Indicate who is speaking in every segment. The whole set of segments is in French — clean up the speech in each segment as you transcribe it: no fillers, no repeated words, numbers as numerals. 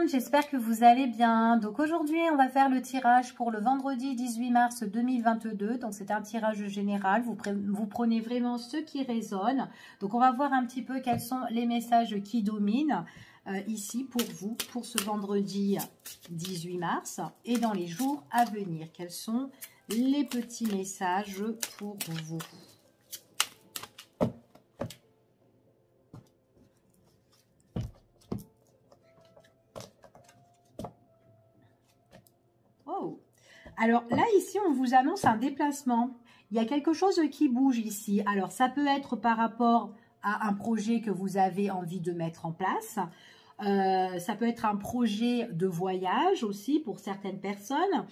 Speaker 1: j'espère que vous allez bien. Donc aujourd'hui, on va faire le tirage pour le vendredi 18 mars 2022. Donc c'est un tirage général, vous prenez vraiment ce qui résonne. Donc on va voir un petit peu quels sont les messages qui dominent ici pour vous, pour ce vendredi 18 mars et dans les jours à venir. Quels sont les petits messages pour vous? Oh. Alors là, ici, on vous annonce un déplacement. Il y a quelque chose qui bouge ici. Alors, ça peut être par rapport à un projet que vous avez envie de mettre en place. Ça peut être un projet de voyage aussi pour certaines personnes.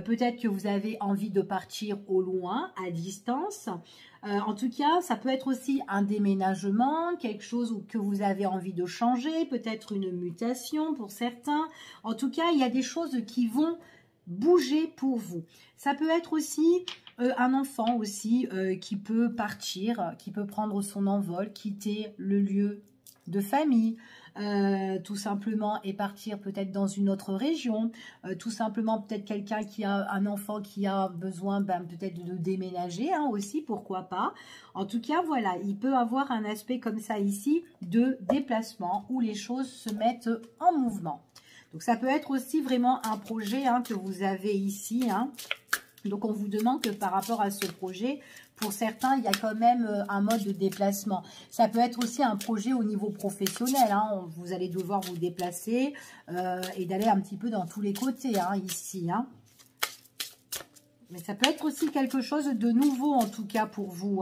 Speaker 1: Peut-être que vous avez envie de partir au loin, à distance. En tout cas, ça peut être aussi un déménagement, quelque chose que vous avez envie de changer, peut-être une mutation pour certains. En tout cas, il y a des choses qui vont bouger pour vous. Ça peut être aussi un enfant aussi qui peut partir, qui peut prendre son envol, quitter le lieu de famille, tout simplement, et partir peut-être dans une autre région, tout simplement peut-être quelqu'un qui a un enfant qui a besoin peut-être de déménager aussi, pourquoi pas. En tout cas, voilà, il peut avoir un aspect comme ça ici de déplacement où les choses se mettent en mouvement. Donc, ça peut être aussi vraiment un projet que vous avez ici. Donc, on vous demande que par rapport à ce projet, pour certains, il y a quand même un mode de déplacement. Ça peut être aussi un projet au niveau professionnel. Vous allez devoir vous déplacer et d'aller un petit peu dans tous les côtés ici. Mais ça peut être aussi quelque chose de nouveau, en tout cas, pour vous.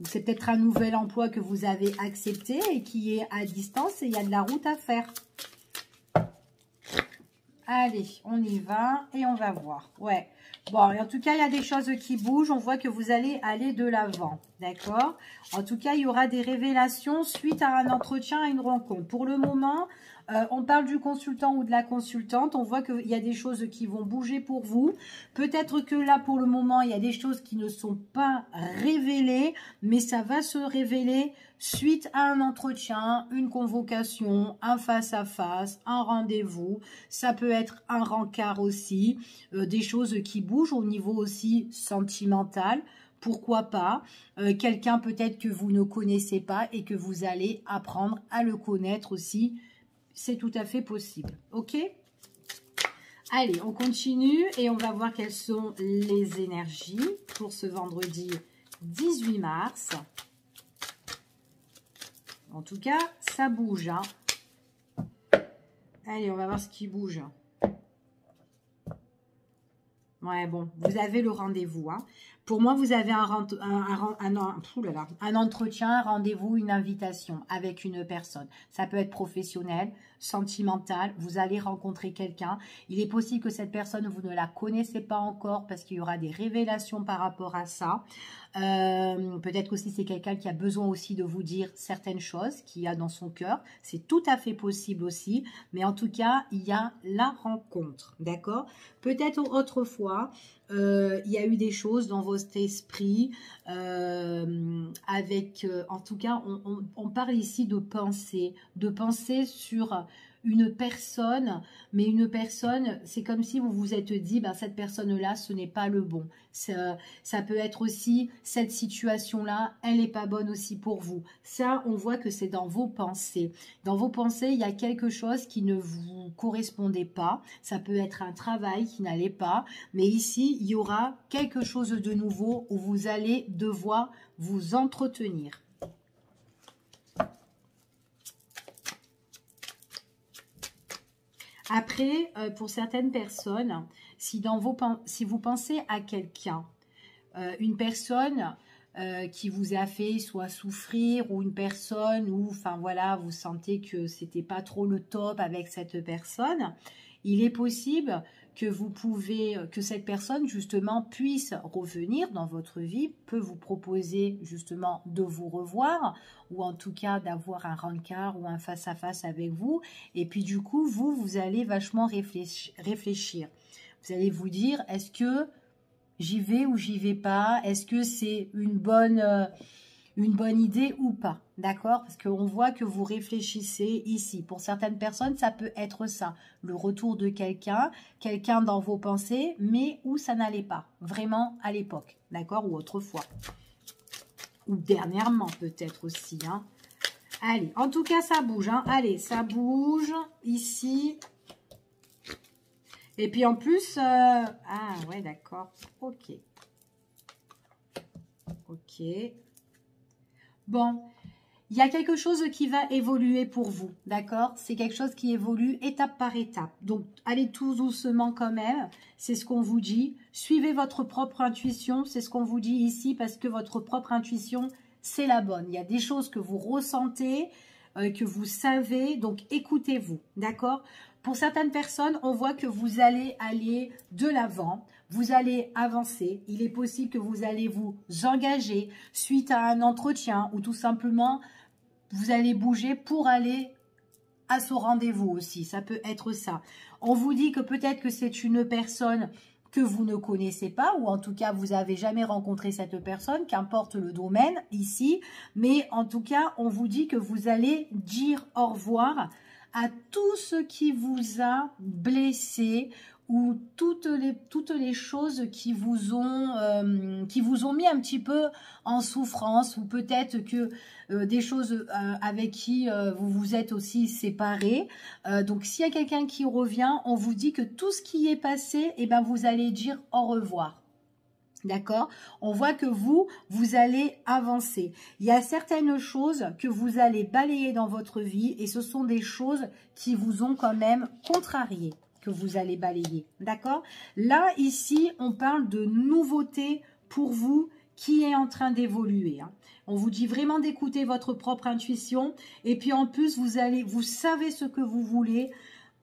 Speaker 1: C'est peut-être un nouvel emploi que vous avez accepté et qui est à distance et il y a de la route à faire. Allez, on y va et on va voir. Ouais. Bon, en tout cas, il y a des choses qui bougent. On voit que vous allez aller de l'avant. D'accord? En tout cas, il y aura des révélations suite à un entretien, à une rencontre. Pour le moment, on parle du consultant ou de la consultante. On voit qu'il y a des choses qui vont bouger pour vous. Peut-être que là, pour le moment, il y a des choses qui ne sont pas révélées, mais ça va se révéler suite à un entretien, une convocation, un face-à-face, un rendez-vous. Ça peut être un rencard aussi, des choses qui bougent au niveau aussi sentimental. Pourquoi pas quelqu'un peut-être que vous ne connaissez pas et que vous allez apprendre à le connaître aussi. C'est tout à fait possible. Ok? Allez, on continue et on va voir quelles sont les énergies pour ce vendredi 18 mars. En tout cas, ça bouge. Allez, on va voir ce qui bouge. Ouais, bon, vous avez le rendez-vous. Pour moi, vous avez un entretien, un rendez-vous, une invitation avec une personne. Ça peut être professionnel, sentimental. Vous allez rencontrer quelqu'un. Il est possible que cette personne, vous ne la connaissez pas encore parce qu'il y aura des révélations par rapport à ça. Peut-être aussi c'est quelqu'un qui a besoin aussi de vous dire certaines choses qu'il a dans son cœur. C'est tout à fait possible aussi. Mais en tout cas, il y a la rencontre. D'accord? Peut-être autrefois, il y a eu des choses dans votre esprit avec, en tout cas, on parle ici de penser sur une personne, mais une personne, c'est comme si vous vous êtes dit, cette personne-là, ce n'est pas le bon. Ça peut être aussi, cette situation-là, elle n'est pas bonne aussi pour vous. Ça, on voit que c'est dans vos pensées. Dans vos pensées, il y a quelque chose qui ne vous correspondait pas. Ça peut être un travail qui n'allait pas. Mais ici, il y aura quelque chose de nouveau où vous allez devoir vous entretenir. Après, pour certaines personnes, si vous pensez à quelqu'un, une personne qui vous a fait soit souffrir ou une personne où, voilà, vous sentez que c'était pas trop le top avec cette personne, il est possible que cette personne justement puisse revenir dans votre vie, peut vous proposer justement de vous revoir ou en tout cas d'avoir un rencard ou un face-à-face avec vous. Et puis du coup, vous allez vachement réfléchir. Vous allez vous dire, est-ce que j'y vais ou j'y vais pas? Est-ce que c'est une bonne une bonne idée ou pas, d'accord? Parce qu'on voit que vous réfléchissez ici. Pour certaines personnes, ça peut être ça, le retour de quelqu'un, quelqu'un dans vos pensées, mais où ça n'allait pas, vraiment à l'époque, d'accord? Ou autrefois. Ou dernièrement peut-être aussi, hein. Allez, en tout cas, ça bouge, hein. Allez, ça bouge ici. Et puis en plus, ah ouais, d'accord, ok. Ok. Bon, il y a quelque chose qui va évoluer pour vous, d'accord? C'est quelque chose qui évolue étape par étape. Donc, allez tout doucement quand même, c'est ce qu'on vous dit. Suivez votre propre intuition, c'est ce qu'on vous dit ici, parce que votre propre intuition, c'est la bonne. Il y a des choses que vous ressentez, que vous savez, donc écoutez-vous, d'accord? Pour certaines personnes, on voit que vous allez aller de l'avant, vous allez avancer. Il est possible que vous allez vous engager suite à un entretien ou tout simplement, vous allez bouger pour aller à ce rendez-vous aussi. Ça peut être ça. On vous dit que peut-être que c'est une personne que vous ne connaissez pas, ou en tout cas, vous n'avez jamais rencontré cette personne, qu'importe le domaine ici. Mais en tout cas, on vous dit que vous allez dire au revoir à tout ce qui vous a blessé ou toutes les choses qui vous ont mis un petit peu en souffrance, ou peut-être que des choses avec qui vous vous êtes aussi séparés. Donc, s'il y a quelqu'un qui revient, on vous dit que tout ce qui est passé, eh ben, vous allez dire au revoir. D'accord? On voit que vous allez avancer. Il y a certaines choses que vous allez balayer dans votre vie et ce sont des choses qui vous ont quand même contrarié, que vous allez balayer. D'accord? Là, ici, on parle de nouveauté pour vous qui est en train d'évoluer. Hein. On vous dit vraiment d'écouter votre propre intuition et puis en plus, vous savez ce que vous voulez.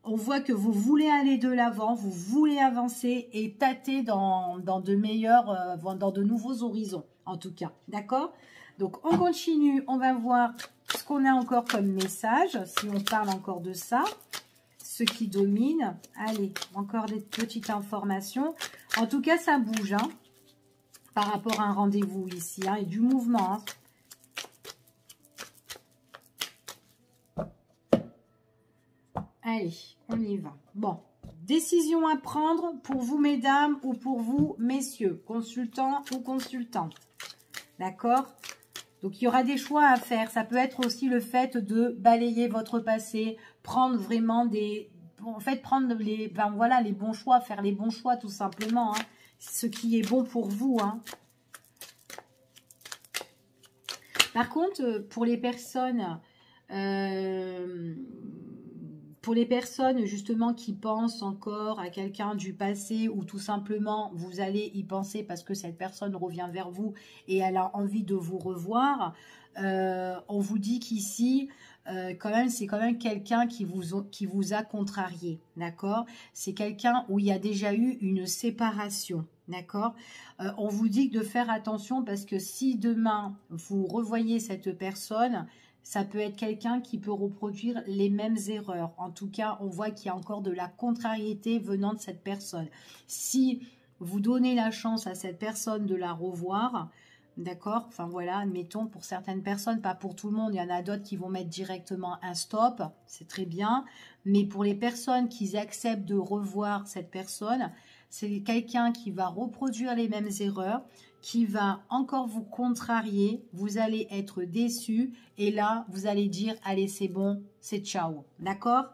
Speaker 1: On voit que vous voulez aller de l'avant, vous voulez avancer et tâter dans de meilleurs, dans de nouveaux horizons, en tout cas. D'accord? Donc, on continue. On va voir ce qu'on a encore comme message, si on parle encore de ça. Ce qui domine. Allez, encore des petites informations. En tout cas, ça bouge, hein, par rapport à un rendez-vous ici, hein, et du mouvement, hein. Allez, on y va. Bon, décision à prendre pour vous, mesdames, ou pour vous, messieurs, consultants ou consultantes. D'accord? Donc, il y aura des choix à faire. Ça peut être aussi le fait de balayer votre passé, prendre vraiment des... En fait, prendre les, ben voilà, les bons choix, faire les bons choix, tout simplement. Hein. Ce qui est bon pour vous. Hein. Par contre, pour les personnes... justement qui pensent encore à quelqu'un du passé ou tout simplement vous allez y penser parce que cette personne revient vers vous et elle a envie de vous revoir, on vous dit qu'ici quand même c'est quand même quelqu'un qui vous a contrarié, d'accord? C'est quelqu'un où il y a déjà eu une séparation, d'accord? On vous dit de faire attention parce que si demain vous revoyez cette personne, ça peut être quelqu'un qui peut reproduire les mêmes erreurs. En tout cas, on voit qu'il y a encore de la contrariété venant de cette personne. Si vous donnez la chance à cette personne de la revoir, d'accord? Enfin voilà, admettons pour certaines personnes, pas pour tout le monde. Il y en a d'autres qui vont mettre directement un stop. C'est très bien. Mais pour les personnes qui acceptent de revoir cette personne, c'est quelqu'un qui va reproduire les mêmes erreurs, qui va encore vous contrarier, vous allez être déçu et là, vous allez dire, allez, c'est bon, c'est ciao, d'accord?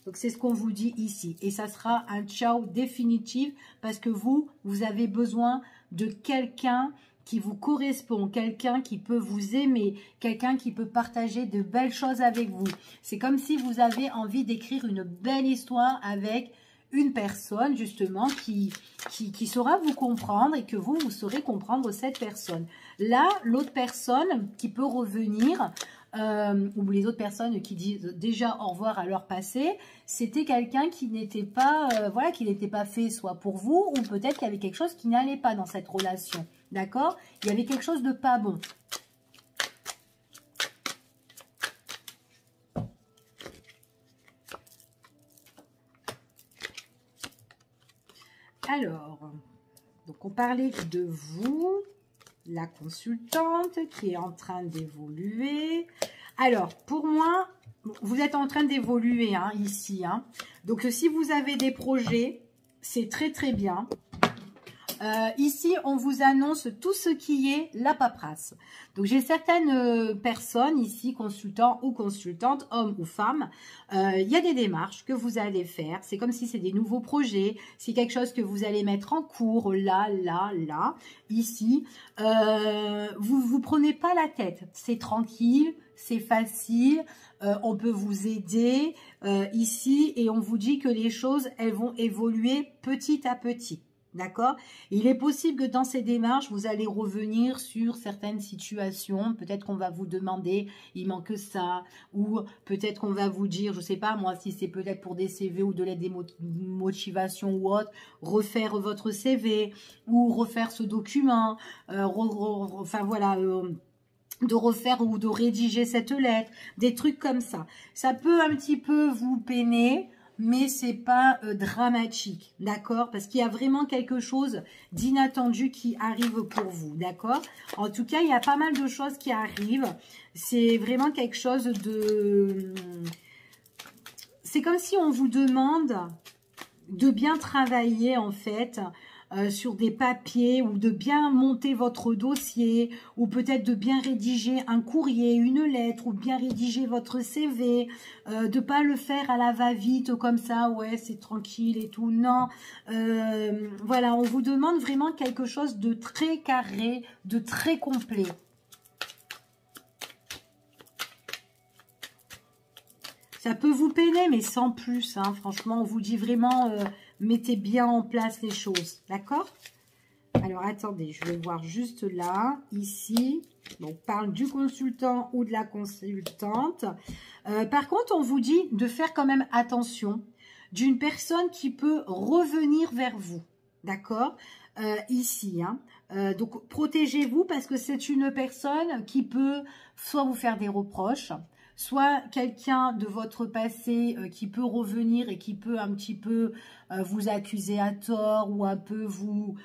Speaker 1: Donc, c'est ce qu'on vous dit ici et ça sera un ciao définitif parce que vous avez besoin de quelqu'un qui vous correspond, quelqu'un qui peut vous aimer, quelqu'un qui peut partager de belles choses avec vous. C'est comme si vous avez envie d'écrire une belle histoire avec une personne justement qui saura vous comprendre et que vous saurez comprendre cette personne. Là, l'autre personne qui peut revenir, ou les autres personnes qui disent déjà au revoir à leur passé, c'était quelqu'un qui n'était pas, voilà, qui n'était pas fait soit pour vous, ou peut-être qu'il y avait quelque chose qui n'allait pas dans cette relation. D'accord? Il y avait quelque chose de pas bon. Alors, donc on parlait de vous. la consultante qui est en train d'évoluer. Alors, pour moi, vous êtes en train d'évoluer hein, ici. Hein. Donc, si vous avez des projets, c'est très très bien. Ici, on vous annonce tout ce qui est la paperasse. Donc, j'ai certaines personnes ici, consultants ou consultantes, hommes ou femmes. Il y a des démarches que vous allez faire. C'est comme si c'est des nouveaux projets. C'est quelque chose que vous allez mettre en cours, là, ici. Vous prenez pas la tête. C'est tranquille, c'est facile. On peut vous aider ici et on vous dit que les choses, elles vont évoluer petit à petit. D'accord? Il est possible que dans ces démarches, vous allez revenir sur certaines situations. Peut-être qu'on va vous demander, il manque ça. Ou peut-être qu'on va vous dire, je ne sais pas moi, si c'est peut-être pour des CV ou de l'aide des motivations ou autre, refaire votre CV ou refaire ce document. Enfin voilà... de refaire ou de rédiger cette lettre, des trucs comme ça. Ça peut un petit peu vous peiner, mais c'est pas dramatique, d'accord? Parce qu'il y a vraiment quelque chose d'inattendu qui arrive pour vous, d'accord? En tout cas, il y a pas mal de choses qui arrivent. C'est vraiment quelque chose de... C'est comme si on vous demande de bien travailler, en fait, sur des papiers ou de bien monter votre dossier ou peut-être de bien rédiger un courrier, une lettre ou bien rédiger votre CV, de pas le faire à la va-vite comme ça, ouais c'est tranquille et tout, non, voilà, on vous demande vraiment quelque chose de très carré, de très complet. Ça peut vous peiner, mais sans plus. Hein. Franchement, on vous dit vraiment, mettez bien en place les choses. D'accord? Alors, attendez, je vais voir juste là, ici. On parle du consultant ou de la consultante. Par contre, on vous dit de faire quand même attention d'une personne qui peut revenir vers vous. D'accord? Ici, hein. Donc, protégez-vous parce que c'est une personne qui peut soit vous faire des reproches, soit quelqu'un de votre passé qui peut revenir et qui peut un petit peu vous accuser à tort ou un peu vous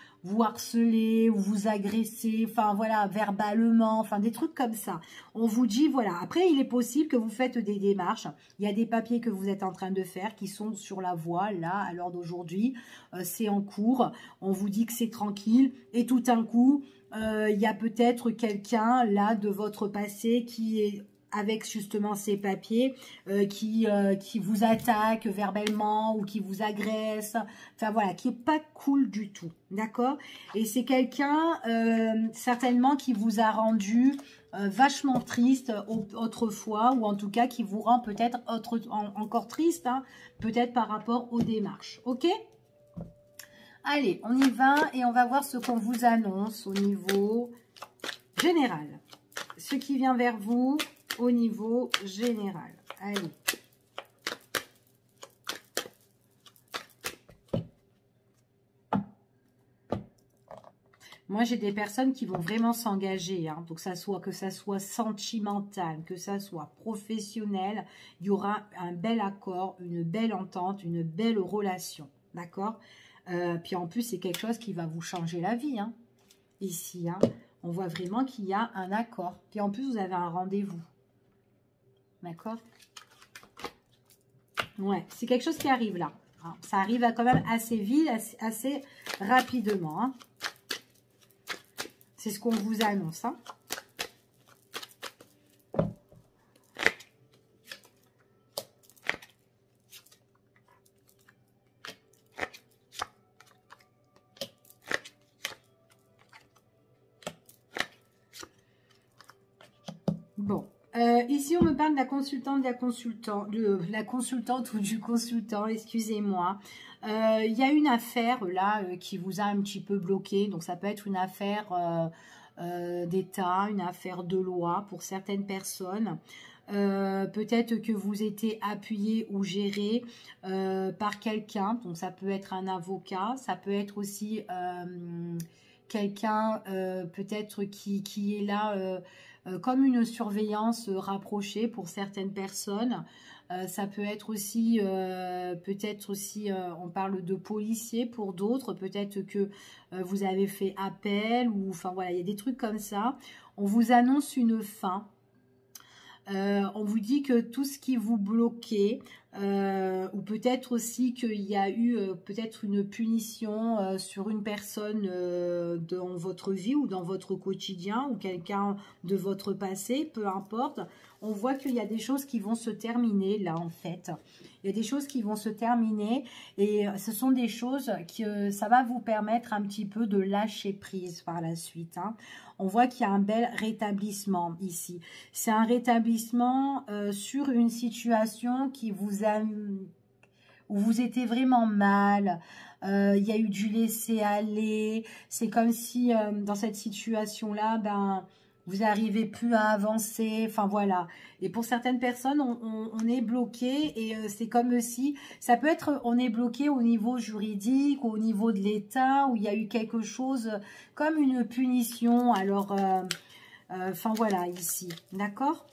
Speaker 1: harceler ou vous agresser, enfin voilà, verbalement, enfin des trucs comme ça. On vous dit, voilà, après il est possible que vous faites des démarches, il y a des papiers que vous êtes en train de faire qui sont sur la voie, là, à l'heure d'aujourd'hui, c'est en cours, on vous dit que c'est tranquille et tout d'un coup, il y a peut-être quelqu'un là de votre passé qui est avec justement ces papiers qui vous attaque verbalement ou qui vous agresse, enfin voilà, qui est pas cool du tout, d'accord? Et c'est quelqu'un certainement qui vous a rendu vachement triste autrefois, ou en tout cas qui vous rend peut-être encore triste, hein, peut-être par rapport aux démarches, ok? Allez, on y va et on va voir ce qu'on vous annonce au niveau général. Ce qui vient vers vous au niveau général. Allez. Moi, j'ai des personnes qui vont vraiment s'engager. Hein, donc, que ça soit sentimental, que ça soit professionnel, il y aura un bel accord, une belle entente, une belle relation. D'accord? Puis en plus, c'est quelque chose qui va vous changer la vie. Hein, ici, hein, on voit vraiment qu'il y a un accord. Puis en plus, vous avez un rendez-vous. D'accord? Ouais, c'est quelque chose qui arrive là. Hein. Ça arrive quand même assez vite, assez rapidement. Hein. C'est ce qu'on vous annonce. Hein. Bon. Ici, on me parle de la consultante, de la consultante ou du consultant, excusez-moi. Il y a une affaire là qui vous a un petit peu bloqué. Donc, ça peut être une affaire d'État, une affaire de loi pour certaines personnes. Peut-être que vous étiez appuyé ou géré par quelqu'un. Donc, ça peut être un avocat. Ça peut être aussi quelqu'un peut-être qui est là... comme une surveillance rapprochée pour certaines personnes. Ça peut être aussi, peut-être aussi, on parle de policier pour d'autres. Peut-être que vous avez fait appel ou, enfin voilà, il y a des trucs comme ça. On vous annonce une fin. On vous dit que tout ce qui vous bloquait, ou peut-être aussi qu'il y a eu peut-être une punition sur une personne dans votre vie ou dans votre quotidien ou quelqu'un de votre passé, peu importe. On voit qu'il y a des choses qui vont se terminer là en fait. Il y a des choses qui vont se terminer et ce sont des choses que ça va vous permettre un petit peu de lâcher prise par la suite. Hein. On voit qu'il y a un bel rétablissement ici. C'est un rétablissement sur une situation qui vous a, où vous étiez vraiment mal. Il y a eu du laisser aller. C'est comme si dans cette situation-là, ben, vous n'arrivez plus à avancer. Enfin voilà. Et pour certaines personnes, on est bloqué et c'est comme si, ça peut être, on est bloqué au niveau juridique, au niveau de l'État, où il y a eu quelque chose comme une punition. Alors, enfin voilà, ici, d'accord ?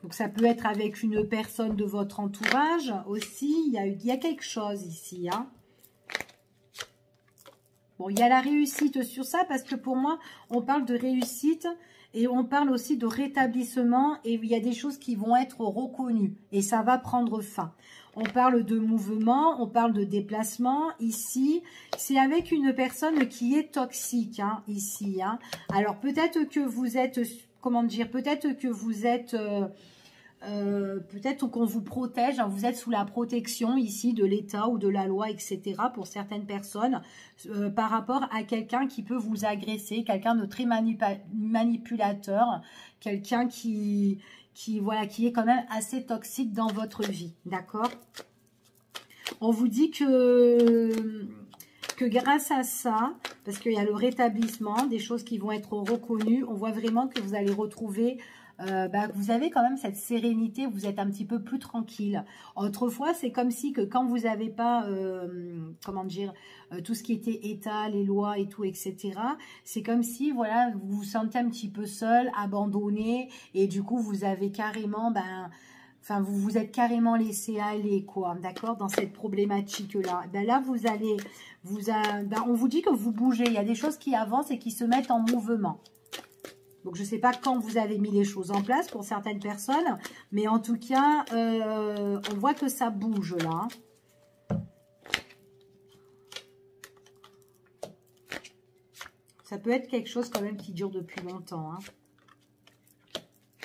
Speaker 1: Donc ça peut être avec une personne de votre entourage aussi, il y a quelque chose ici, hein. Bon, il y a la réussite sur ça parce que pour moi, on parle de réussite et on parle aussi de rétablissement et il y a des choses qui vont être reconnues et ça va prendre fin. On parle de mouvement, on parle de déplacement. Ici, c'est avec une personne qui est toxique, hein, ici. Hein. Alors, peut-être que vous êtes, comment dire, peut-être que vous êtes... peut-être qu'on vous protège, hein, vous êtes sous la protection ici de l'État ou de la loi, etc. pour certaines personnes, par rapport à quelqu'un qui peut vous agresser, quelqu'un de très manipulateur, quelqu'un voilà, qui est quand même assez toxique dans votre vie, d'accord? On vous dit que grâce à ça, parce qu'il y a le rétablissement, des choses qui vont être reconnues, on voit vraiment que vous allez retrouver... vous avez quand même cette sérénité, vous êtes un petit peu plus tranquille. Autrefois, c'est comme si que quand vous n'avez pas, comment dire, tout ce qui était État, les lois et tout, etc., c'est comme si, voilà, vous vous sentez un petit peu seul, abandonné, et du coup, vous avez carrément, enfin, vous vous êtes carrément laissé aller, quoi, d'accord, dans cette problématique-là. Là, vous allez, on vous dit que vous bougez, il y a des choses qui avancent et qui se mettent en mouvement. Donc, je ne sais pas quand vous avez mis les choses en place pour certaines personnes. Mais en tout cas, on voit que ça bouge là. Ça peut être quelque chose quand même qui dure depuis longtemps. Hein.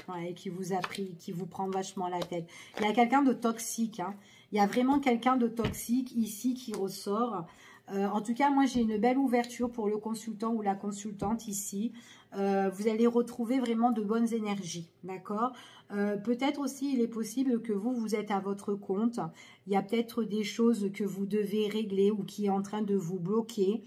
Speaker 1: Ouais, et qui vous a pris, qui vous prend vachement la tête. Il y a quelqu'un de toxique. Hein. Il y a vraiment quelqu'un de toxique ici qui ressort. En tout cas, moi, j'ai une belle ouverture pour le consultant ou la consultante ici. Vous allez retrouver vraiment de bonnes énergies, d'accord? Peut-être aussi, il est possible que vous êtes à votre compte. Il y a peut-être des choses que vous devez régler ou qui est en train de vous bloquer.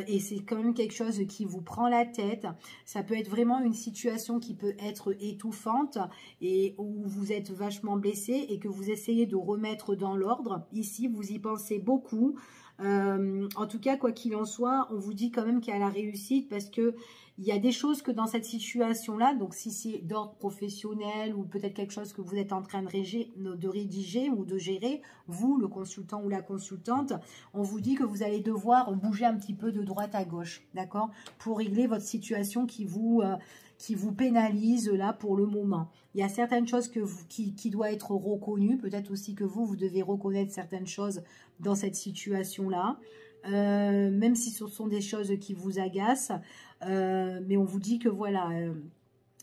Speaker 1: Et c'est quand même quelque chose qui vous prend la tête. Ça peut être vraiment une situation qui peut être étouffante et où vous êtes vachement blessé et que vous essayez de remettre dans l'ordre. Ici, vous y pensez beaucoup. En tout cas, quoi qu'il en soit, on vous dit quand même qu'il y a la réussite parce que il y a des choses que dans cette situation-là, donc si c'est d'ordre professionnel ou peut-être quelque chose que vous êtes en train de rédiger ou de gérer, vous, le consultant ou la consultante, on vous dit que vous allez devoir bouger un petit peu de droite à gauche, d'accord, pour régler votre situation qui vous pénalise là pour le moment. Il y a certaines choses qui doivent être reconnues, peut-être aussi que vous devez reconnaître certaines choses dans cette situation-là. Même si ce sont des choses qui vous agacent, mais on vous dit que voilà,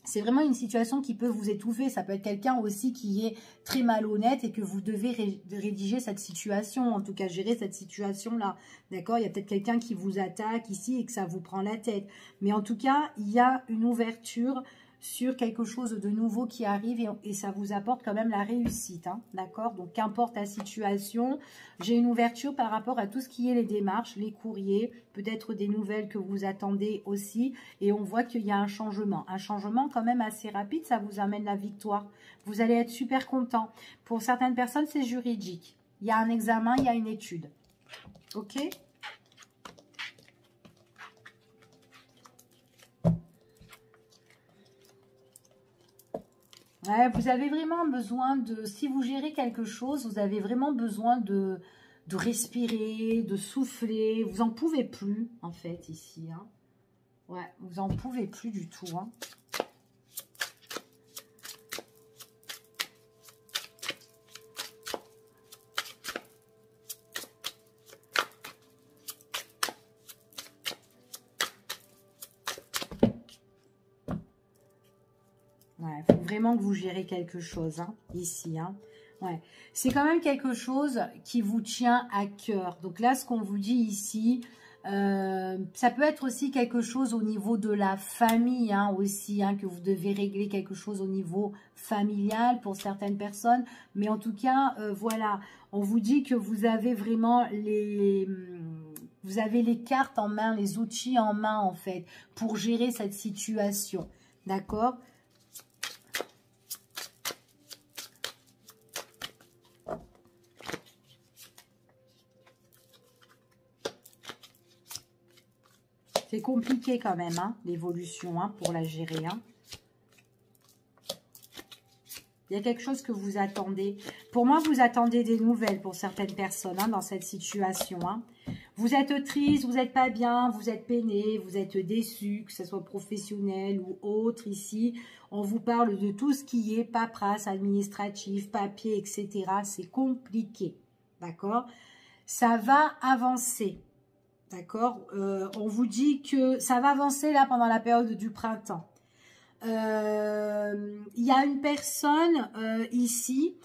Speaker 1: c'est vraiment une situation qui peut vous étouffer. Ça peut être quelqu'un aussi qui est très malhonnête et que vous devez rédiger cette situation, en tout cas gérer cette situation-là, d'accord? Il y a peut-être quelqu'un qui vous attaque ici et que ça vous prend la tête, mais en tout cas, il y a une ouverture sur quelque chose de nouveau qui arrive et ça vous apporte quand même la réussite, hein, d'accord? Donc, qu'importe la situation, j'ai une ouverture par rapport à tout ce qui est les démarches, les courriers, peut-être des nouvelles que vous attendez aussi, et on voit qu'il y a un changement quand même assez rapide, ça vous amène la victoire. Vous allez être super content. Pour certaines personnes, c'est juridique. Il y a un examen, il y a une étude. Ok ? Ouais, vous avez vraiment besoin de... Si vous gérez quelque chose, vous avez vraiment besoin de respirer, de souffler. Vous en pouvez plus, en fait, ici. Hein. Ouais, vous en pouvez plus du tout. Hein. Ouais, il faut vraiment que vous gérez quelque chose, hein, ici. Hein. Ouais. C'est quand même quelque chose qui vous tient à cœur. Donc là, ce qu'on vous dit ici, ça peut être aussi quelque chose au niveau de la famille, hein, aussi, hein, que vous devez régler quelque chose au niveau familial pour certaines personnes. Mais en tout cas, voilà, on vous dit que vous avez vraiment vous avez les cartes en main, les outils en main, en fait, pour gérer cette situation. D'accord ? C'est compliqué quand même, hein, l'évolution, hein, pour la gérer. Hein. Il y a quelque chose que vous attendez. Pour moi, vous attendez des nouvelles pour certaines personnes, hein, dans cette situation. Hein. Vous êtes triste, vous n'êtes pas bien, vous êtes peiné, vous êtes déçu, que ce soit professionnel ou autre ici. On vous parle de tout ce qui est paperasse, administratif, papier, etc. C'est compliqué, d'accord? Ça va avancer. D'accord, on vous dit que ça va avancer là pendant la période du printemps. Il y a une personne ici,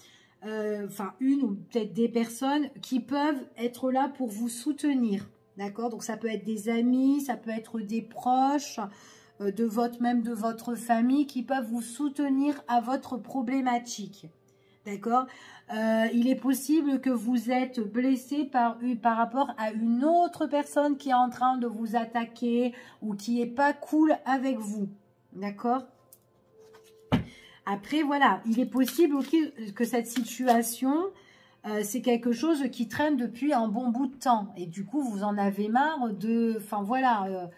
Speaker 1: enfin une ou peut-être des personnes qui peuvent être là pour vous soutenir. D'accord, donc ça peut être des amis, ça peut être des proches même de votre famille qui peuvent vous soutenir à votre problématique. D'accord, il est possible que vous êtes blessé par rapport à une autre personne qui est en train de vous attaquer ou qui n'est pas cool avec vous. D'accord? Après, voilà, il est possible que cette situation, c'est quelque chose qui traîne depuis un bon bout de temps. Et du coup, vous en avez marre de... Enfin, voilà...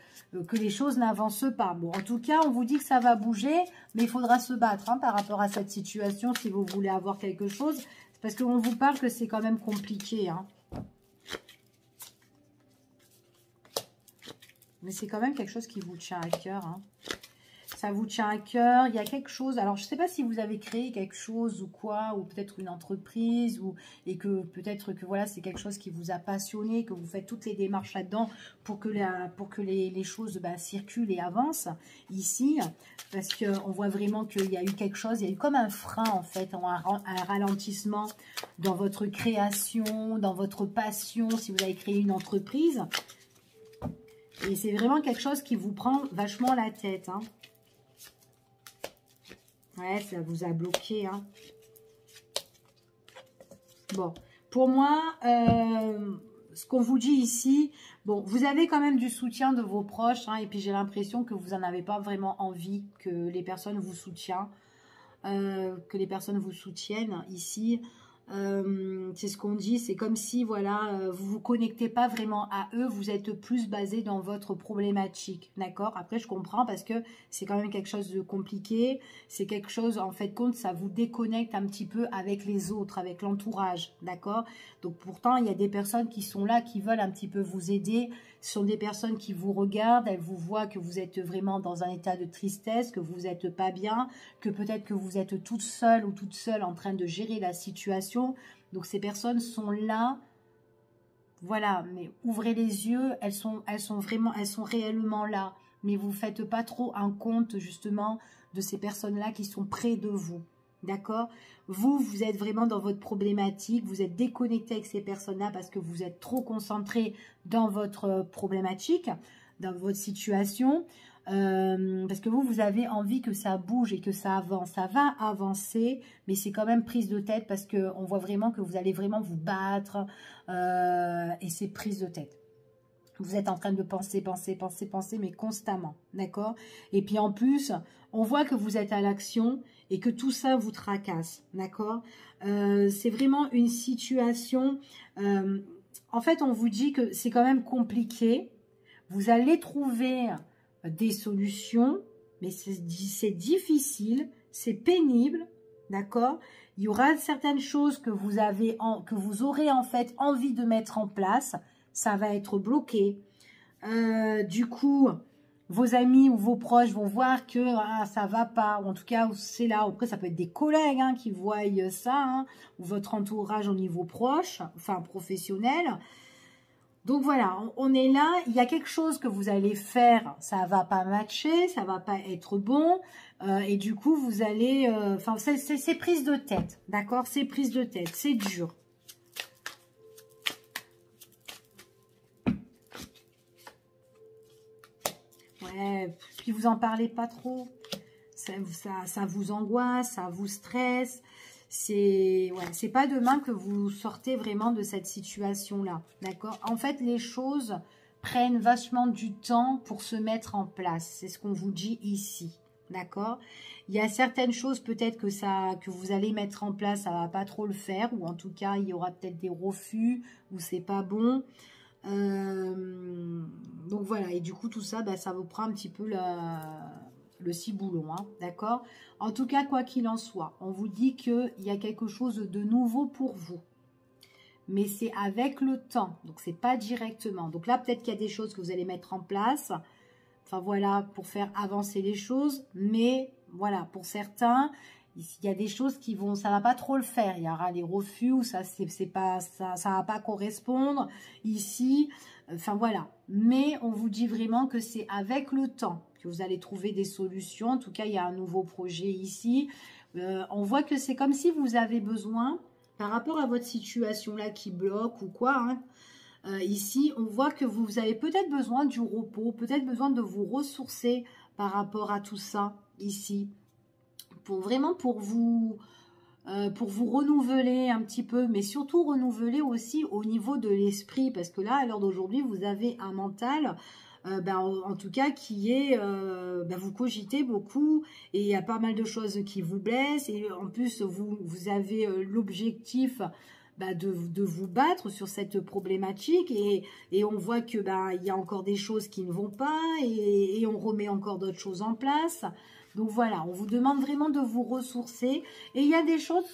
Speaker 1: que les choses n'avancent pas. Bon, en tout cas, on vous dit que ça va bouger, mais il faudra se battre, hein, par rapport à cette situation si vous voulez avoir quelque chose. C'est parce qu'on vous parle que c'est quand même compliqué. Hein. Mais c'est quand même quelque chose qui vous tient à cœur. Hein. Ça vous tient à cœur, il y a quelque chose, alors je ne sais pas si vous avez créé quelque chose ou quoi, ou peut-être une entreprise, et que peut-être que voilà, c'est quelque chose qui vous a passionné, que vous faites toutes les démarches là-dedans pour que, les choses circulent et avancent ici, parce qu'on voit vraiment qu'il y a eu quelque chose, il y a eu comme un frein en fait, un ralentissement dans votre création, dans votre passion, si vous avez créé une entreprise, et c'est vraiment quelque chose qui vous prend vachement la tête, hein. Ouais, ça vous a bloqué. Hein. Bon, pour moi, ce qu'on vous dit ici, bon, vous avez quand même du soutien de vos proches. Hein, et puis, j'ai l'impression que vous n'en avez pas vraiment envie que les personnes vous soutiennent. Ici. C'est ce qu'on dit, c'est comme si voilà, vous vous connectez pas vraiment à eux, vous êtes plus basé dans votre problématique, d'accord? Après je comprends parce que c'est quand même quelque chose de compliqué, c'est quelque chose en fait compte, ça vous déconnecte un petit peu avec les autres, avec l'entourage, d'accord? Donc pourtant il y a des personnes qui sont là, qui veulent un petit peu vous aider, ce sont des personnes qui vous regardent, elles vous voient que vous êtes vraiment dans un état de tristesse, que vous n'êtes pas bien, que peut-être que vous êtes toute seule ou toute seule en train de gérer la situation. Donc ces personnes sont là, voilà, mais ouvrez les yeux, elles sont réellement là, mais vous ne faites pas trop un compte justement de ces personnes-là qui sont près de vous, d'accord? Vous êtes vraiment dans votre problématique, vous êtes déconnecté avec ces personnes-là parce que vous êtes trop concentré dans votre problématique, dans votre situation, parce que vous avez envie que ça bouge et que ça avance. Ça va avancer, mais c'est quand même prise de tête parce qu'on voit vraiment que vous allez vraiment vous battre et c'est prise de tête. Vous êtes en train de penser, mais constamment, d'accord? Et puis en plus, on voit que vous êtes à l'action et que tout ça vous tracasse, d'accord? C'est vraiment une situation... en fait, on vous dit que c'est quand même compliqué. Vous allez trouver des solutions, mais c'est difficile, c'est pénible, d'accord? Il y aura certaines choses que vous aurez en fait envie de mettre en place. Ça va être bloqué. Du coup, vos amis ou vos proches vont voir que ça va pas. Ou en tout cas, c'est là. Après, ça peut être des collègues hein, qui voient ça. Hein, ou votre entourage au niveau proche, enfin professionnel. Donc voilà, on est là, il y a quelque chose que vous allez faire, ça va pas matcher, ça va pas être bon, et du coup vous allez, enfin c'est prise de tête, d'accord? C'est prise de tête, c'est dur. Ouais, puis vous en parlez pas trop, ça vous angoisse, ça vous stresse. C'est pas demain que vous sortez vraiment de cette situation-là, d'accord? En fait, les choses prennent vachement du temps pour se mettre en place. C'est ce qu'on vous dit ici, d'accord? Il y a certaines choses peut-être que vous allez mettre en place, ça va pas trop le faire, ou en tout cas, il y aura peut-être des refus, ou c'est pas bon. Donc voilà, et du coup, tout ça, ça vous prend un petit peu le ciboulon, hein, d'accord? En tout cas, quoi qu'il en soit, on vous dit qu'il y a quelque chose de nouveau pour vous. Mais c'est avec le temps, donc c'est pas directement. Donc là, peut-être qu'il y a des choses que vous allez mettre en place, enfin voilà, pour faire avancer les choses. Mais voilà, pour certains, il y a des choses qui vont, ça va pas trop le faire. Il y aura les refus, ou ça va pas correspondre ici. Enfin voilà, mais on vous dit vraiment que c'est avec le temps que vous allez trouver des solutions. En tout cas, il y a un nouveau projet ici. On voit que c'est comme si vous avez besoin, par rapport à votre situation là qui bloque ou quoi, hein, ici, on voit que vous avez peut-être besoin du repos, peut-être besoin de vous ressourcer par rapport à tout ça ici. Pour vous renouveler un petit peu, mais surtout renouveler aussi au niveau de l'esprit, parce que là, à l'heure d'aujourd'hui, vous avez un mental, en tout cas, qui est, vous cogitez beaucoup, et il y a pas mal de choses qui vous blessent, et en plus, vous avez l'objectif de vous battre sur cette problématique, et on voit que il y a encore des choses qui ne vont pas, et on remet encore d'autres choses en place. Donc voilà, on vous demande vraiment de vous ressourcer. Et il y a des choses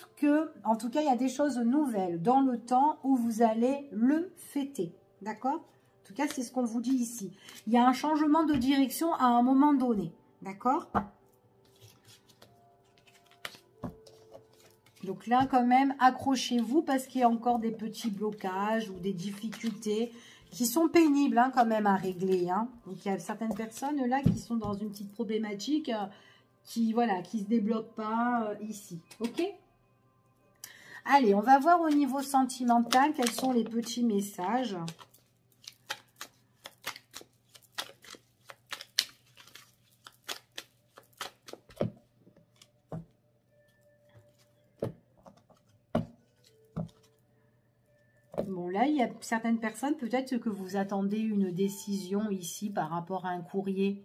Speaker 1: en tout cas, il y a des choses nouvelles dans le temps où vous allez le fêter. D'accord? En tout cas, c'est ce qu'on vous dit ici. Il y a un changement de direction à un moment donné. D'accord? Donc là, quand même, accrochez-vous parce qu'il y a encore des petits blocages ou des difficultés qui sont pénibles hein, quand même à régler. Hein. Donc il y a certaines personnes là qui sont dans une petite problématique qui se débloque pas ici. Ok? Allez, on va voir au niveau sentimental quels sont les petits messages. Bon, là, il y a certaines personnes, peut-être que vous attendez une décision ici par rapport à un courrier.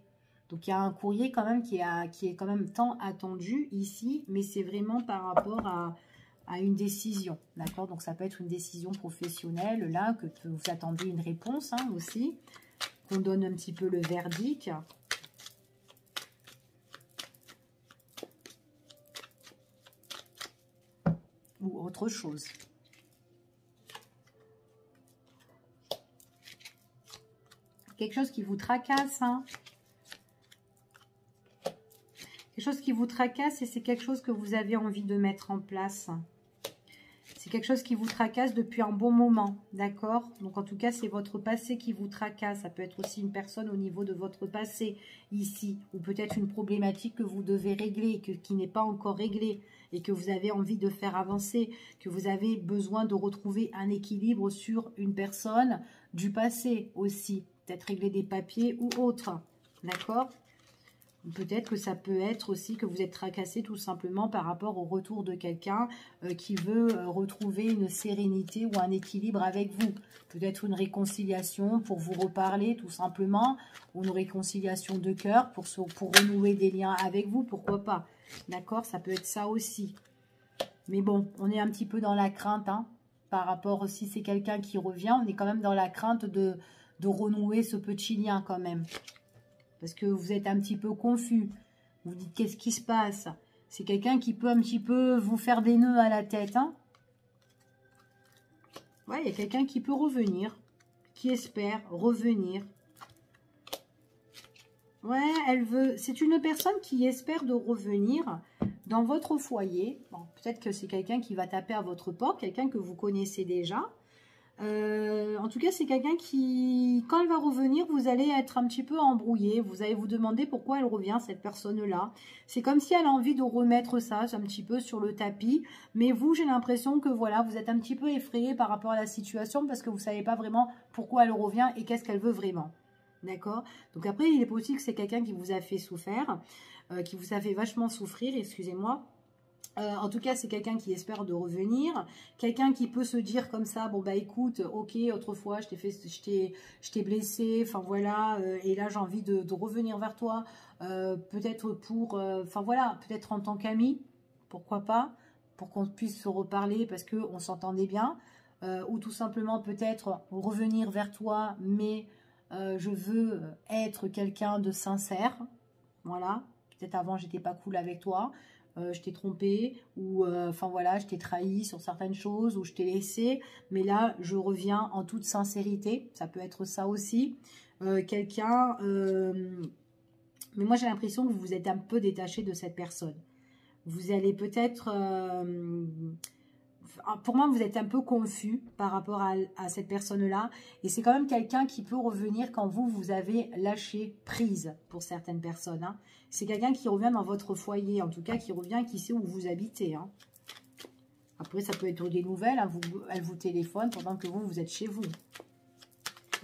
Speaker 1: Donc, il y a un courrier quand même qui est quand même tant attendu ici, mais c'est vraiment par rapport à une décision, d'accord? Donc, ça peut être une décision professionnelle, là, que vous attendez une réponse hein, aussi, qu'on donne un petit peu le verdict. Ou autre chose. Quelque chose qui vous tracasse, hein. Quelque chose qui vous tracasse et c'est quelque chose que vous avez envie de mettre en place. C'est quelque chose qui vous tracasse depuis un bon moment, d'accord? Donc en tout cas, c'est votre passé qui vous tracasse. Ça peut être aussi une personne au niveau de votre passé ici. Ou peut-être une problématique que vous devez régler, qui n'est pas encore réglée et que vous avez envie de faire avancer, que vous avez besoin de retrouver un équilibre sur une personne du passé aussi. Peut-être régler des papiers ou autre, d'accord? Peut-être que ça peut être aussi que vous êtes tracassé tout simplement par rapport au retour de quelqu'un qui veut retrouver une sérénité ou un équilibre avec vous. Peut-être une réconciliation pour vous reparler tout simplement, ou une réconciliation de cœur pour renouer des liens avec vous, pourquoi pas. D'accord? Ça peut être ça aussi. Mais bon, on est un petit peu dans la crainte, hein, par rapport aussi, c'est quelqu'un qui revient, on est quand même dans la crainte de renouer ce petit lien quand même. Parce que vous êtes un petit peu confus. Vous dites, qu'est-ce qui se passe? C'est quelqu'un qui peut un petit peu vous faire des nœuds à la tête. Hein. Ouais, il y a quelqu'un qui peut revenir, qui espère revenir. Ouais, elle veut. C'est une personne qui espère de revenir dans votre foyer. Bon, peut-être que c'est quelqu'un qui va taper à votre porte, quelqu'un que vous connaissez déjà. En tout cas, c'est quelqu'un qui, quand elle va revenir, vous allez être un petit peu embrouillé. Vous allez vous demander pourquoi elle revient, cette personne-là. C'est comme si elle a envie de remettre ça un petit peu sur le tapis. Mais vous, j'ai l'impression que voilà, vous êtes un petit peu effrayé par rapport à la situation parce que vous ne savez pas vraiment pourquoi elle revient et qu'est-ce qu'elle veut vraiment. D'accord? Donc après, il est possible que c'est quelqu'un qui vous a fait souffrir, qui vous a fait vachement souffrir, excusez-moi. En tout cas, c'est quelqu'un qui espère de revenir, quelqu'un qui peut se dire comme ça, bon bah écoute, ok, autrefois je t'ai blessé, enfin voilà, et là j'ai envie de revenir vers toi, peut-être pour, enfin voilà, peut-être en tant qu'ami, pourquoi pas, pour qu'on puisse se reparler parce qu'on s'entendait bien, ou tout simplement peut-être revenir vers toi, mais je veux être quelqu'un de sincère, voilà, peut-être avant j'étais pas cool avec toi, je t'ai trompé, ou enfin voilà, je t'ai trahi sur certaines choses, ou je t'ai laissé, mais là, je reviens en toute sincérité, ça peut être ça aussi. Quelqu'un, mais moi j'ai l'impression que vous vous êtes un peu détaché de cette personne. Vous allez peut-être, pour moi, vous êtes un peu confus par rapport à cette personne-là, et c'est quand même quelqu'un qui peut revenir quand vous avez lâché prise pour certaines personnes. Hein. C'est quelqu'un qui revient dans votre foyer, en tout cas qui revient, qui sait où vous habitez. Hein. Après, ça peut être des nouvelles, hein, elle vous téléphone pendant que vous êtes chez vous.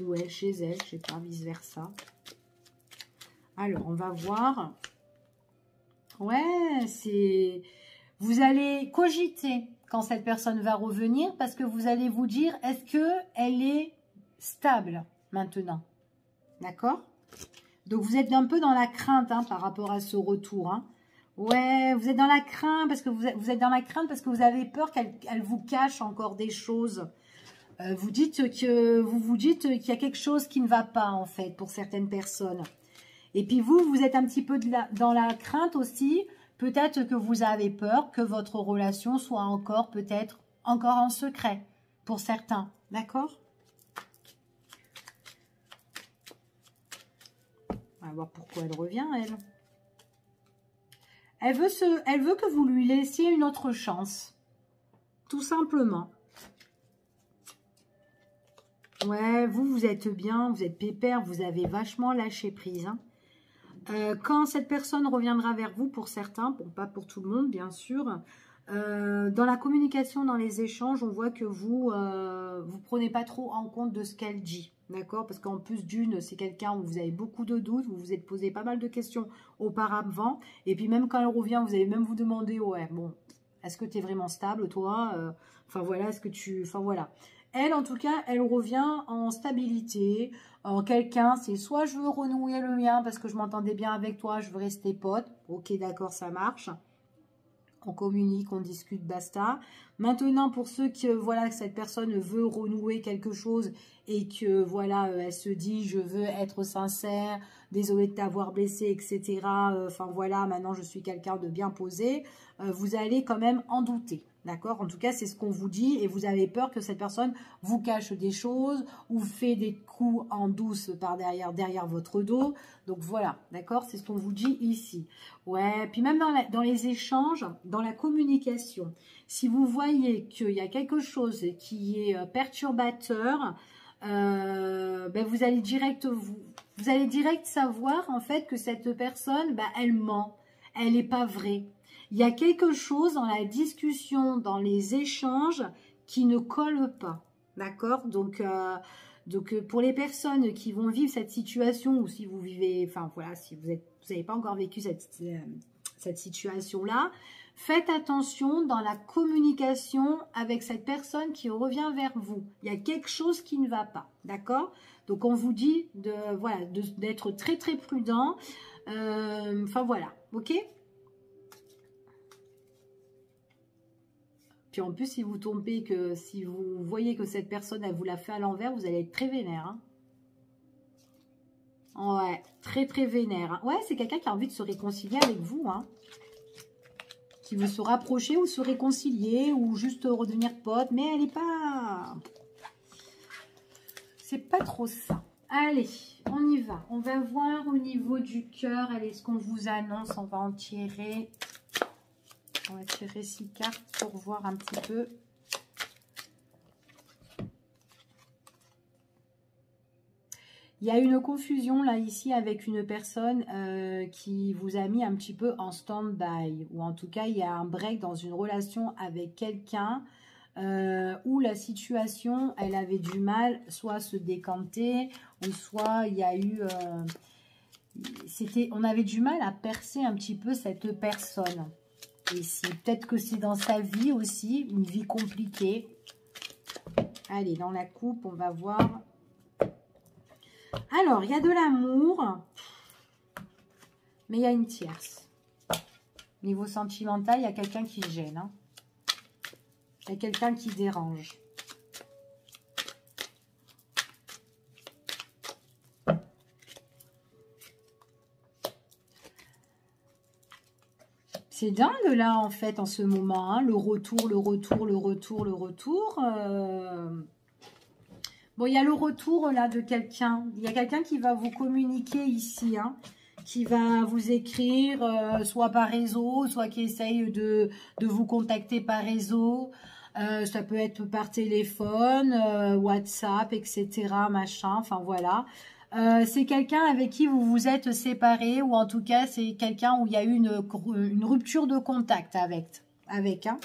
Speaker 1: Ou elle chez elle, je sais pas, vice-versa. Alors, on va voir. Ouais, c'est... Vous allez cogiter quand cette personne va revenir parce que vous allez vous dire, est-ce qu'elle est stable maintenant? D'accord? Donc, vous êtes un peu dans la crainte hein, par rapport à ce retour. Hein. Ouais, vous êtes dans la crainte parce que vous êtes dans la crainte parce que vous avez peur qu'elle vous cache encore des choses. Vous vous dites qu'il y a quelque chose qui ne va pas en fait pour certaines personnes. Et puis vous êtes un petit peu dans la crainte aussi. Peut-être que vous avez peur que votre relation soit encore peut-être encore en secret pour certains. D'accord? On va voir pourquoi elle revient, elle. Elle veut que vous lui laissiez une autre chance. Tout simplement. Ouais, vous êtes bien, vous êtes pépère, vous avez vachement lâché prise. Hein. Quand cette personne reviendra vers vous, pour certains, bon, pas pour tout le monde, bien sûr, dans la communication, dans les échanges, on voit que vous prenez pas trop en compte de ce qu'elle dit. D'accord? Parce qu'en plus d'une, c'est quelqu'un où vous avez beaucoup de doutes, vous vous êtes posé pas mal de questions auparavant. Et puis même quand elle revient, vous allez même vous demander, ouais, bon, est-ce que tu es vraiment stable, toi? Enfin voilà, est-ce que tu... Enfin voilà. Elle, en tout cas, elle revient en stabilité, en quelqu'un, c'est soit je veux renouer le mien parce que je m'entendais bien avec toi, je veux rester pote. Ok, d'accord, ça marche. On communique, on discute, basta. Maintenant, pour ceux qui, voilà, que cette personne veut renouer quelque chose et que, voilà, elle se dit, je veux être sincère, désolé de t'avoir blessé, etc. Enfin, voilà, maintenant, je suis quelqu'un de bien posé. Vous allez quand même en douter. D'accord? En tout cas, c'est ce qu'on vous dit et vous avez peur que cette personne vous cache des choses ou fait des coups en douce par derrière votre dos. Donc voilà, d'accord? C'est ce qu'on vous dit ici. Ouais, puis même dans les échanges, dans la communication, si vous voyez qu'il y a quelque chose qui est perturbateur, ben vous allez direct savoir en fait que cette personne, ben, elle ment, elle n'est pas vraie. Il y a quelque chose dans la discussion, dans les échanges qui ne colle pas, d'accord? Donc, pour les personnes qui vont vivre cette situation ou si vous vivez, enfin voilà, si vous n'avez pas encore vécu cette situation-là, faites attention dans la communication avec cette personne qui revient vers vous. Il y a quelque chose qui ne va pas, d'accord? Donc, on vous dit d'être très très prudent. Enfin voilà, ok? Puis en plus, si vous tombez si vous voyez que cette personne, elle vous l'a fait à l'envers, vous allez être très vénère. Hein. Ouais, très très vénère. Hein. Ouais, c'est quelqu'un qui a envie de se réconcilier avec vous. Hein. qui veut se rapprocher ou se réconcilier ou juste redevenir pote, mais elle n'est pas... C'est pas trop ça. Allez, on y va. On va voir au niveau du cœur. Allez, ce qu'on vous annonce, on va en tirer. On va tirer 6 cartes pour voir un petit peu. Il y a une confusion là ici avec une personne qui vous a mis un petit peu en stand-by. Ou en tout cas, il y a un break dans une relation avec quelqu'un où la situation, elle avait du mal soit à se décanter, ou soit il y a eu... on avait du mal à percer un petit peu cette personne. Ici, peut-être que c'est dans sa vie aussi, une vie compliquée. Allez, dans la coupe, on va voir... Alors, il y a de l'amour, mais il y a une tierce. Niveau sentimental, il y a quelqu'un qui gêne. Hein. Il y a quelqu'un qui dérange. C'est dingue là, en fait, en ce moment. Hein. Le retour, le retour, le retour, le retour. Bon, il y a le retour là de quelqu'un. Il y a quelqu'un qui va vous communiquer ici, hein, qui va vous écrire, soit par réseau, soit qui essaye de vous contacter par réseau. Ça peut être par téléphone, WhatsApp, etc. Machin, enfin voilà. C'est quelqu'un avec qui vous vous êtes séparés, ou en tout cas, c'est quelqu'un où il y a eu une rupture de contact avec hein.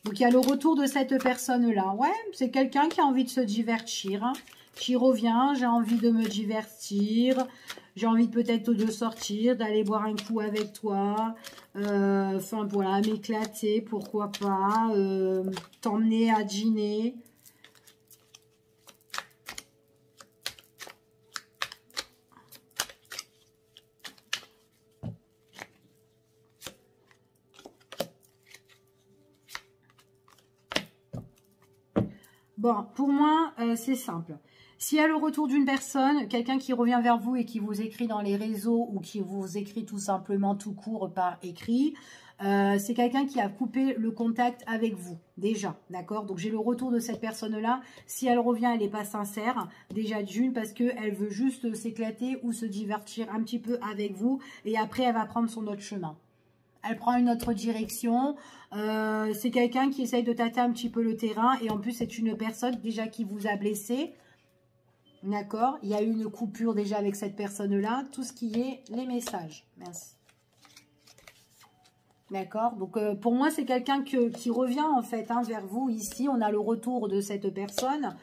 Speaker 1: Donc, il y a le retour de cette personne-là. Ouais, c'est quelqu'un qui a envie de se divertir, hein, qui revient. J'ai envie de me divertir. J'ai envie peut-être de sortir, d'aller boire un coup avec toi. Enfin, voilà, m'éclater, pourquoi pas. T'emmener à dîner. Bon, pour moi, c'est simple. S'il y a le retour d'une personne, quelqu'un qui revient vers vous et qui vous écrit dans les réseaux ou qui vous écrit tout simplement tout court par écrit, c'est quelqu'un qui a coupé le contact avec vous, déjà, d'accord? Donc, j'ai le retour de cette personne-là. Si elle revient, elle n'est pas sincère, déjà d'une, parce qu'elle veut juste s'éclater ou se divertir un petit peu avec vous et après, elle va prendre son autre chemin. Elle prend une autre direction. C'est quelqu'un qui essaye de tâter un petit peu le terrain. Et en plus, c'est une personne déjà qui vous a blessé. D'accord? Il y a eu une coupure déjà avec cette personne-là. Tout ce qui est les messages. Merci. D'accord? Donc, pour moi, c'est quelqu'un qui revient en fait hein, vers vous ici. On a le retour de cette personne.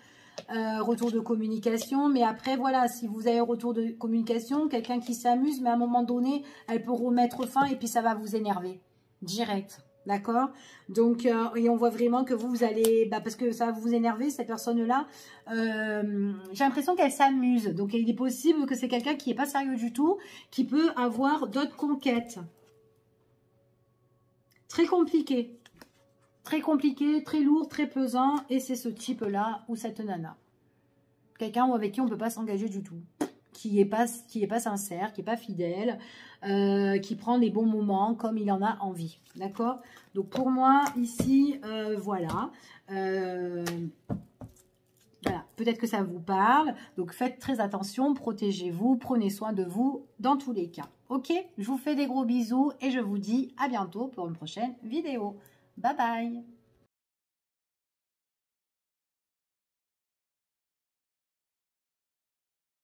Speaker 1: Retour de communication, mais après voilà, si vous avez retour de communication, quelqu'un qui s'amuse, mais à un moment donné, elle peut remettre fin et puis ça va vous énerver, direct, d'accord? Donc, et on voit vraiment que vous allez, parce que ça va vous énerver, cette personne-là, j'ai l'impression qu'elle s'amuse, donc il est possible que c'est quelqu'un qui n'est pas sérieux du tout, qui peut avoir d'autres conquêtes. Très compliqué, très lourd, très pesant. Et c'est ce type-là ou cette nana. Quelqu'un avec qui on ne peut pas s'engager du tout. Qui n'est pas sincère, qui n'est pas fidèle, qui prend les bons moments comme il en a envie. D'accord? Donc pour moi, ici, voilà. Voilà. Peut-être que ça vous parle. Donc faites très attention, protégez-vous, prenez soin de vous dans tous les cas. Ok? Je vous fais des gros bisous et je vous dis à bientôt pour une prochaine vidéo. Bye bye!